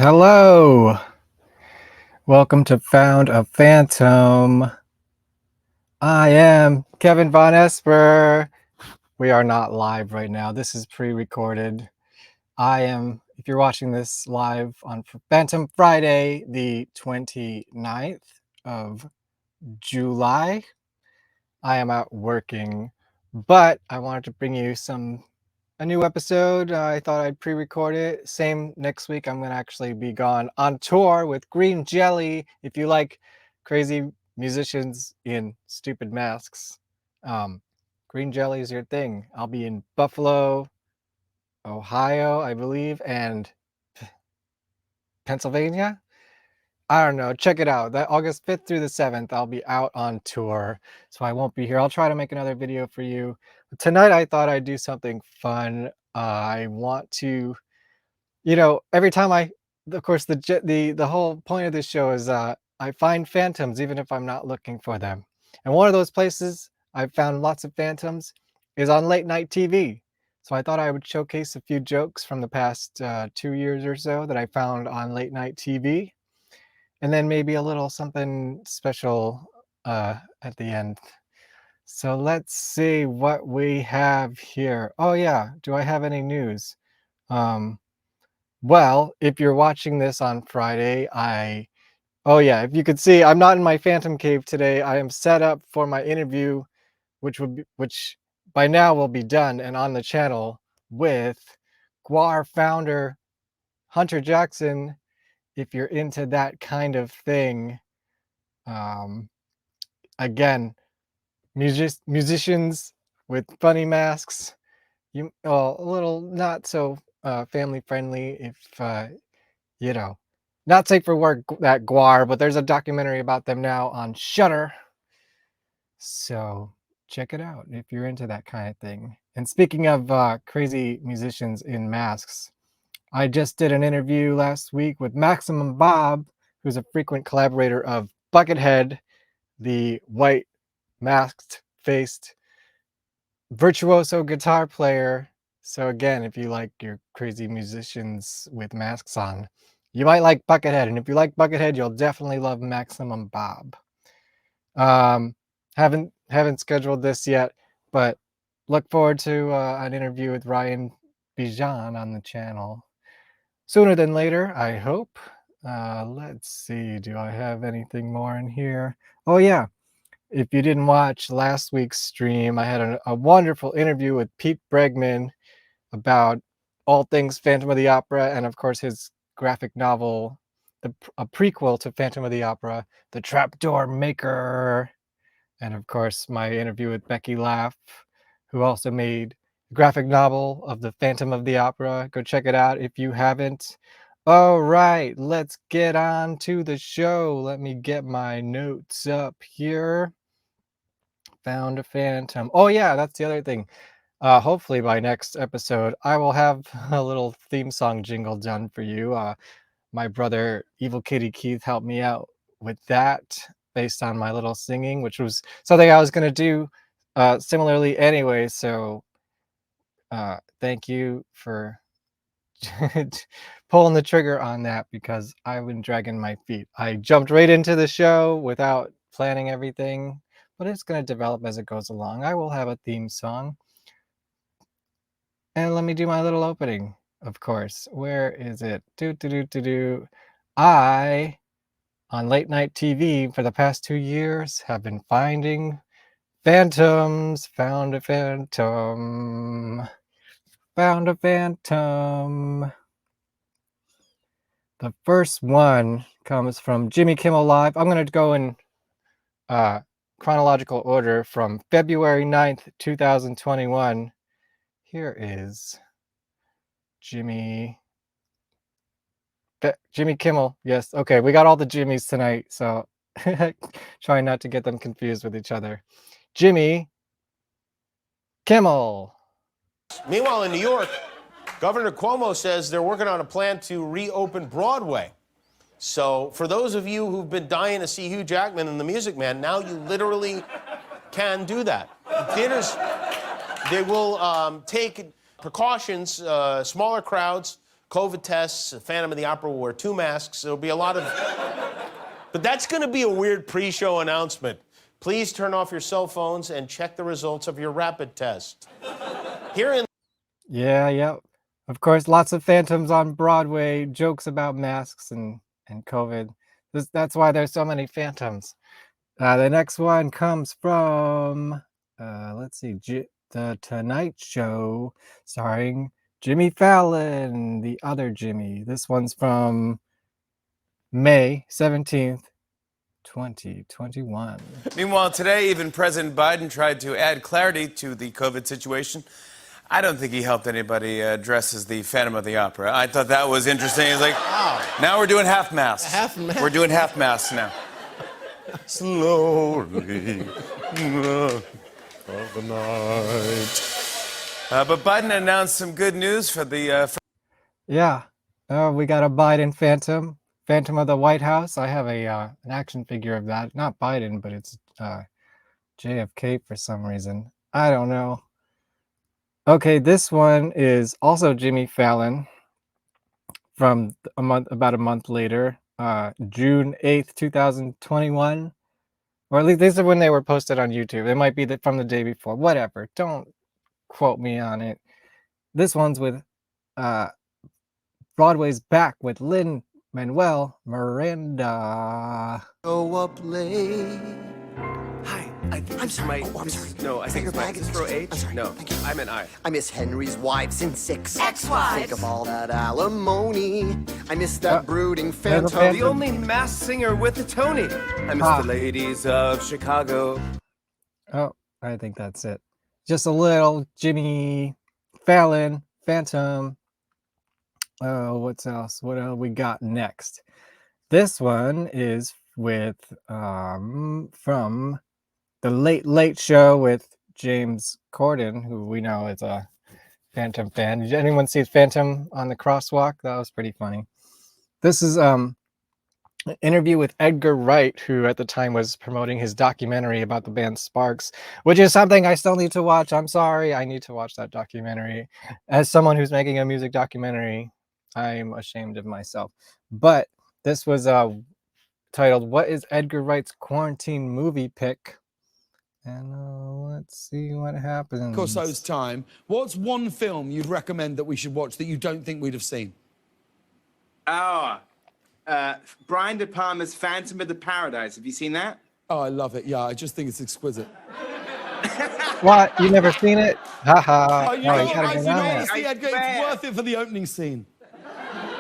Hello, welcome to Found a Phantom. I am Kevin Vonesper. We are not live right now. This is pre-recorded. If you're watching this live on Phantom Friday, the 29th of July, I am out working, but I wanted to bring you a new episode. I thought I'd pre-record it. Same next week. I'm gonna actually be gone on tour with Green Jelly. If you like crazy musicians in stupid masks, Green Jelly is your thing. I'll be in Buffalo, Ohio, I believe, and Pennsylvania. I don't know. Check it out. That August 5th through the 7th, I'll be out on tour, so I won't be here. I'll try to make another video for you. Tonight, I thought I'd do something fun. I want to, every time of course, the whole point of this show is I find phantoms even if I'm not looking for them. And one of those places I've found lots of phantoms is on late night TV. So I thought I would showcase a few jokes from the past 2 years or so that I found on late night TV. And then maybe a little something special at the end. So let's see what we have here. Oh yeah, do I have any news? Well, if you're watching this on Friday, oh yeah, if you could see, I'm not in my Phantom Cave today. I am set up for my interview, which by now will be done and on the channel with Guar founder Hunter Jackson. If you're into that kind of thing, again, musicians with funny masks, a little not so family friendly if not safe for work, that Guar, but there's a documentary about them now on Shudder. So check it out if you're into that kind of thing. And speaking of crazy musicians in masks, I just did an interview last week with Maximum Bob, who's a frequent collaborator of Buckethead, the white masked-faced virtuoso guitar player. So again, if you like your crazy musicians with masks on, you might like Buckethead. And if you like Buckethead, you'll definitely love Maximum Bob. Haven't scheduled this yet, but look forward to an interview with Ryan Bijan on the channel sooner than later, I hope. Let's see, do I have anything more in here? Oh yeah, if you didn't watch last week's stream, I had a wonderful interview with Pete Bregman about all things Phantom of the Opera, and of course his graphic novel, a prequel to Phantom of the Opera, The Trapdoor Maker. And of course my interview with Becky Laugh, who also made a graphic novel of the Phantom of the Opera. Go check it out if you haven't. All right, let's get on to the show. Let me get my notes up here. Found a phantom. Oh yeah, that's the other thing. Hopefully by next episode, I will have a little theme song jingle done for you. My brother, Evil Kitty Keith, helped me out with that based on my little singing, which was something I was going to do similarly anyway. So thank you for pulling the trigger on that, because I've been dragging my feet. I jumped right into the show without planning everything, but it's going to develop as it goes along. I will have a theme song. And let me do my little opening, of course. Where is it? I, on late night TV for the past 2 years, have been finding phantoms. Found a phantom. Found a phantom. The first one comes from Jimmy Kimmel Live. I'm going to go in chronological order from February 9th, 2021. Here is Jimmy Kimmel. Yes. Okay. We got all the Jimmys tonight, so trying not to get them confused with each other. Jimmy Kimmel. Meanwhile, in New York, Governor Cuomo says they're working on a plan to reopen Broadway. So for those of you who've been dying to see Hugh Jackman and the Music Man, now you literally can do that. Theaters, they will take precautions, smaller crowds, COVID tests. Phantom of the Opera will wear 2 masks. There'll be a lot of... But that's going to be a weird pre-show announcement. Please turn off your cell phones and check the results of your rapid test. Here in... Yeah. Of course, lots of phantoms on Broadway, jokes about masks and COVID. That's why there's so many phantoms. The next one comes from, let's see, The Tonight Show, starring Jimmy Fallon, the other Jimmy. This one's from May 17th, 2021. Meanwhile, today, even President Biden tried to add clarity to the COVID situation. I don't think he helped anybody dress as the Phantom of the Opera. I thought that was interesting. It's like, now we're doing half masks. Half mask. We're doing half masks now. Slowly of the night. But Biden announced some good news for the... Yeah, we got a Biden Phantom of the White House. I have an action figure of that. Not Biden, but it's JFK for some reason. I don't know. Okay, this one is also Jimmy Fallon from about a month later, June 8th, 2021. Or at least these are when they were posted on YouTube. It might be from the day before. Whatever. Don't quote me on it. This one's with Broadway's Back with Lin-Manuel Miranda. Go up late. Hi, I think it's my... I'm sorry. No, I think it's my... Is this row H? I'm sorry. No, Thank you. I meant I. I miss Henry's wives in 6. Ex-wives. Think of all that alimony. I miss that brooding there's a phantom. The only masked singer with a Tony. I miss the ladies of Chicago. Oh, I think that's it. Just a little Jimmy Fallon Phantom. Oh, what else? What else we got next? This one is with from the Late Late Show with James Corden, who we know is a Phantom fan. Did anyone see Phantom on the crosswalk? That was pretty funny. This is an interview with Edgar Wright, who at the time was promoting his documentary about the band Sparks, which is something I still need to watch. I'm sorry, I need to watch that documentary. As someone who's making a music documentary, I'm ashamed of myself. But this was titled, "What is Edgar Wright's quarantine movie pick?" And let's see what happens. Corso's time. What's one film you'd recommend that we should watch that you don't think we'd have seen? Brian De Palma's Phantom of the Paradise. Have you seen that? Oh, I love it. Yeah, I just think it's exquisite. What? You never seen it? Haha. Oh, you know, you gotta get on it. honestly, Edgar, it's swear. worth it for the opening scene.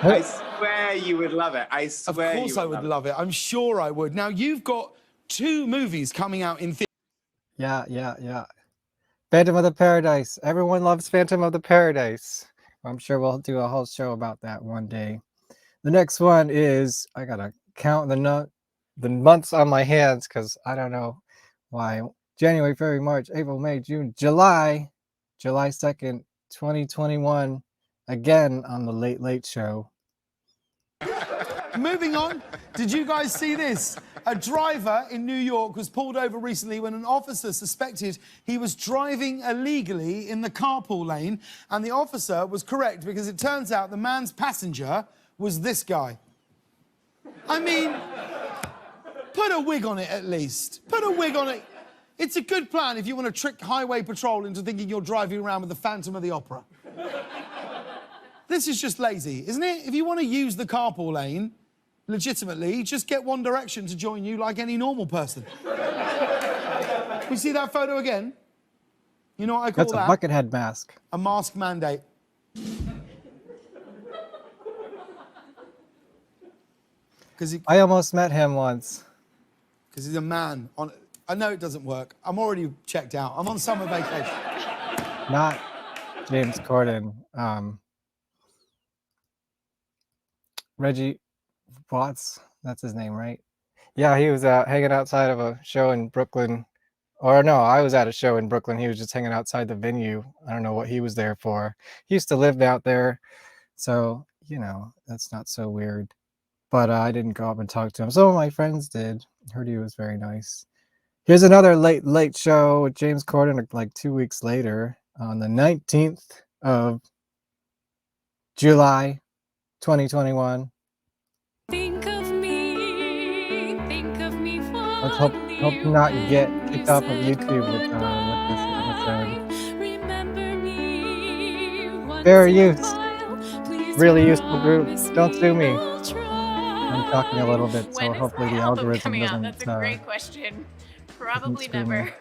I swear you would love it. I Of swear course I would love it. I'm sure I would. Now, you've got 2 movies coming out in theaters. Yeah. Phantom of the Paradise. Everyone loves Phantom of the Paradise. I'm sure we'll do a whole show about that one day. The next one is, I gotta count the months on my hands because I don't know why. January, February, March, April, May, June, July 2nd, 2021. Again on the Late Late Show. Moving on, did you guys see this? A driver in New York was pulled over recently when an officer suspected he was driving illegally in the carpool lane, and the officer was correct because it turns out the man's passenger was this guy. I mean, put a wig on it at least. Put a wig on it. It's a good plan if you want to trick highway patrol into thinking you're driving around with the Phantom of the Opera. This is just lazy, isn't it? If you want to use the carpool lane legitimately, just get One Direction to join you like any normal person. We see that photo again? You know what I call That's that? a bucket head mask. A mask mandate. I almost met him once. Because he's a man. I know it doesn't work. I'm already checked out. I'm on summer vacation. Not James Corden. Reggie Watts, that's his name, right? Yeah, he was hanging outside of a show in Brooklyn. Or no, I was at a show in Brooklyn. He was just hanging outside the venue. I don't know what he was there for. He used to live out there. So, you know, that's not so weird. But I didn't go up and talk to him. Some of my friends did. Heard he was very nice. Here's another Late Late Show with James Corden like 2 weeks later on the 19th of July 2021. Think of me Let's hope not get kicked off of YouTube with this episode. Remember me once Fair in a use. while. Please Really useful group. promise Don't sue me. you'll try. I'm talking a little bit, so When is hopefully my the album algorithm coming out? doesn't. That's a great question. Probably screw me. never.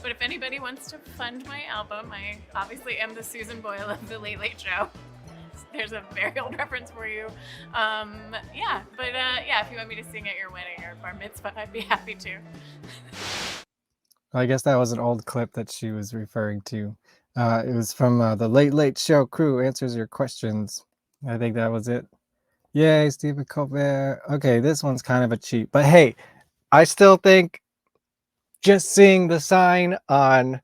But if anybody wants to fund my album, I obviously am the Susan Boyle of the Late Late Show. There's a very old reference for you. Yeah, if you want me to sing at your wedding or bar mitzvah, I'd be happy to. I guess that was an old clip that she was referring to. It was from the Late Late Show crew answers your questions. I think that was it. Yay, Stephen Colbert. Okay, this one's kind of a cheat, but hey, I still think just seeing the sign on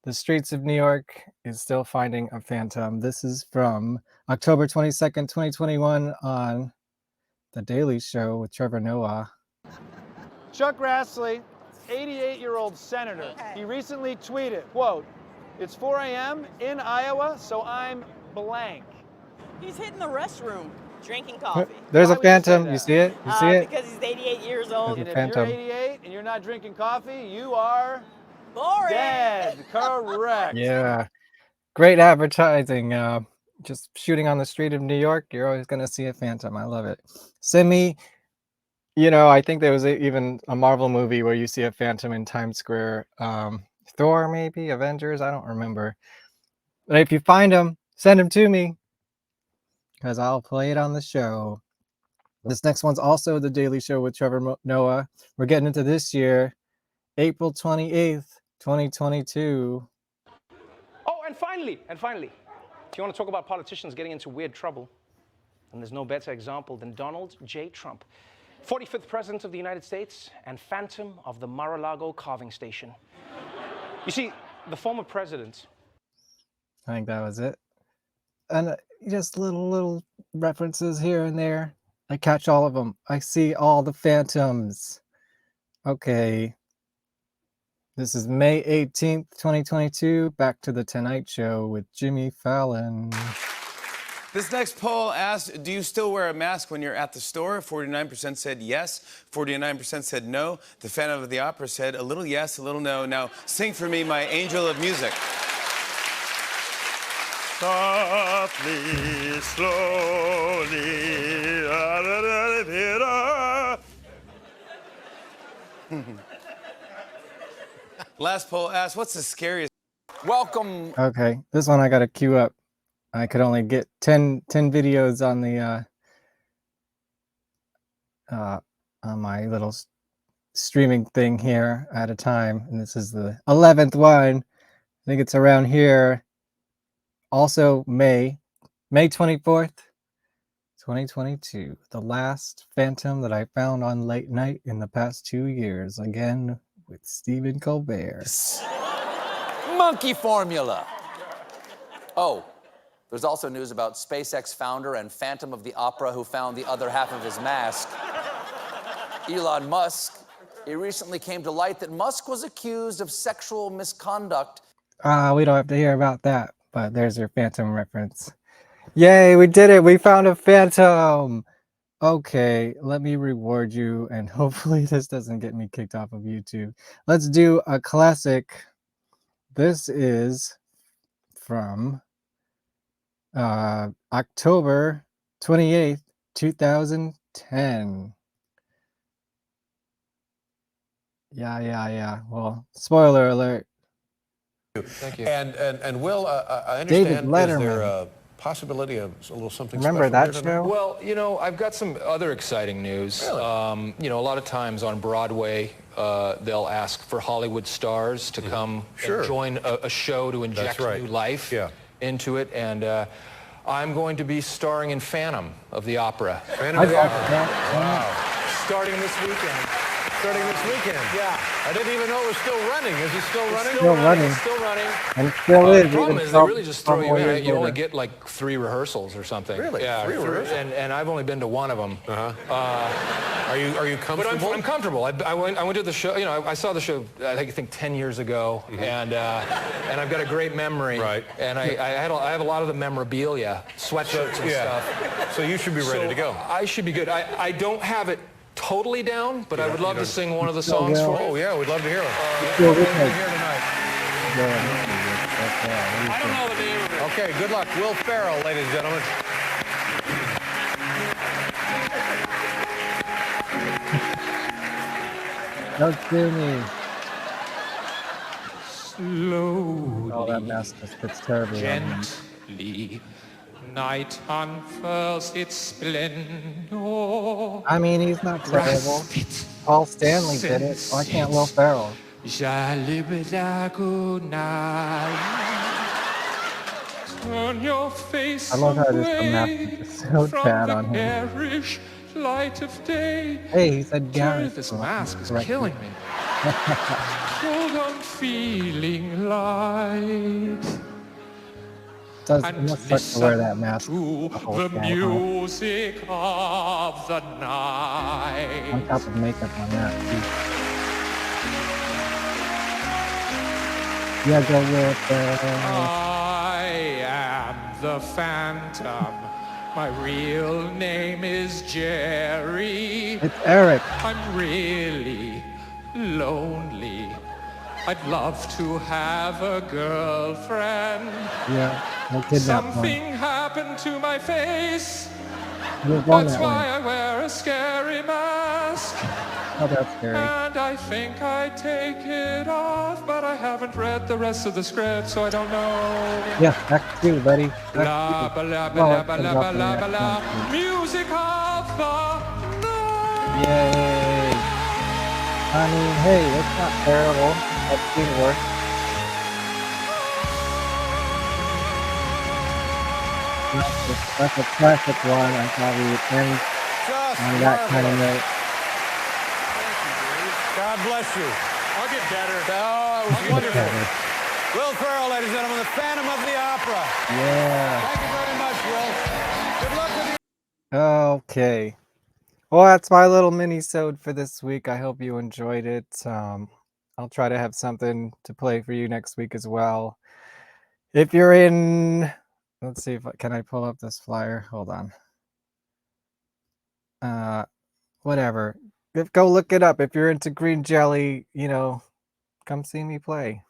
the streets of New York is still finding a phantom. This is from October 22nd, 2021 on The Daily Show with Trevor Noah. Chuck Grassley, 88-year-old senator, he recently tweeted, quote, "It's 4 a.m. in Iowa, so I'm blank." He's hitting the restroom, drinking coffee. There's Why a would you say phantom. that? You see it? You see it? Because he's 88 years old. There's And a if you're phantom. 88 and you're not drinking coffee, you are Boring. dead. Correct. Yeah. Great advertising. Just shooting on the street of New York, you're always going to see a phantom. I love it. Send me, I think there was even a Marvel movie where you see a phantom in Times Square. Thor, maybe? Avengers? I don't remember. But if you find them, send them to me because I'll play it on the show. This next one's also The Daily Show with Trevor Noah. We're getting into this year, April 28th, 2022. Oh, and finally, if you want to talk about politicians getting into weird trouble, and there's no better example than Donald J. Trump, 45th President of the United States and Phantom of the Mar-a-Lago carving station. You see, the former president... I think that was it. And just little references here and there. I catch all of them. I see all the phantoms. Okay. This is May 18th, 2022. Back to the Tonight Show with Jimmy Fallon. This next poll asked, do you still wear a mask when you're at the store? 49% said yes, 49% said no. The Phantom of the Opera said a little yes, a little no. Now, sing for me, my angel of music. Softly, slowly, Last poll asked, what's the scariest? Welcome. Okay, this one I got to queue up. I could only get 10 videos on the on my little streaming thing here at a time, and this is the 11th one. I think it's around here. Also May 24th, 2022. The last phantom that I found on late night in the past 2 years. Again with Stephen Colbert. Monkey formula. Oh, there's also news about SpaceX founder and Phantom of the Opera who found the other half of his mask. Elon Musk. It recently came to light that Musk was accused of sexual misconduct. We don't have to hear about that, but there's your phantom reference. Yay, we did it. We found a phantom. Okay, let me reward you, and hopefully this doesn't get me kicked off of YouTube. Let's do a classic. This is from October 28th, 2010. Yeah. Well, spoiler alert. Thank you. And Will, I understand, is there a possibility of a little something Remember special that here tonight? show? Well, I've got some other exciting news. Really? A lot of times on Broadway, they'll ask for Hollywood stars to come and join a show to inject new life into it. And I'm going to be starring in Phantom of the Opera. Phantom of the Opera. Wow. Starting this weekend. Starting this weekend. Yeah. I didn't even know it was still running. Is it still running? Still running. It's still running. And it still is. The problem even is they really just throw 12 you years in. You only later. get like 3 rehearsals or something. Really? Yeah, 3 rehearsals? And I've only been to one of them. Are you comfortable? But I'm comfortable. I went to the show. You know, I saw the show. I think 10 years ago, and I've got a great memory. Right. And I have a lot of the memorabilia, sweatshirts and stuff. So you should be ready to go. I should be good. I don't have it totally down, but I would love to sing one of the still songs will. for you. Oh yeah, we'd love to hear it. Still We'd will. love to hear tonight. I don't know the name of it. Okay, good luck. Will Ferrell, ladies and gentlemen. Don't do me. Slowly, Oh, that mask just fits terribly on him. gently, night unfurls its splendor. I mean, he's not terrible. Paul Stanley did it. Why can't Will Ferrell? Turn your face I love how just the mask away is just so from bad the on him. garish light of day. Hey, he said Garrett. This mask is Correct. killing me. Hold on, feeling light. It must suck to wear that mask. To the whole the time. music of the night. On top of makeup on that. Too. Yeah, go with I am the Phantom. My real name is Jerry. It's Eric. I'm really lonely. I'd love to have a girlfriend. Yeah, no kidnap one. Something happened to my face. He was born That's that why way. I wear a scary mask. Oh, that's scary. And I think I take it off, but I haven't read the rest of the script, so I don't know. Yeah, Act 2, buddy. Blah, blah, blah, blah, blah, blah, blah, blah. Music of the night. Yay. I mean, hey, that's not terrible. I've seen worse. That's a classic one. I thought we would end on that kind of note. God bless you. I'll get better. Oh, that was wonderful. Will Ferrell, ladies and gentlemen, the Phantom of the Opera. Yeah. Thank you very much, Will. Good luck with you. Okay. Well, that's my little mini-sode for this week. I hope you enjoyed it. I'll try to have something to play for you next week as well. If you're in, let's see if can I pull up this flyer? Hold on. Whatever. Go look it up. If you're into green jelly, come see me play.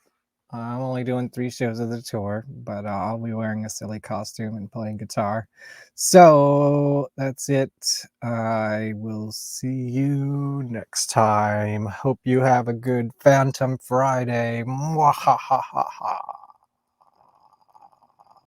I'm only doing 3 shows of the tour, but I'll be wearing a silly costume and playing guitar. So that's it. I will see you next time. Hope you have a good Phantom Friday. Mwahahaha.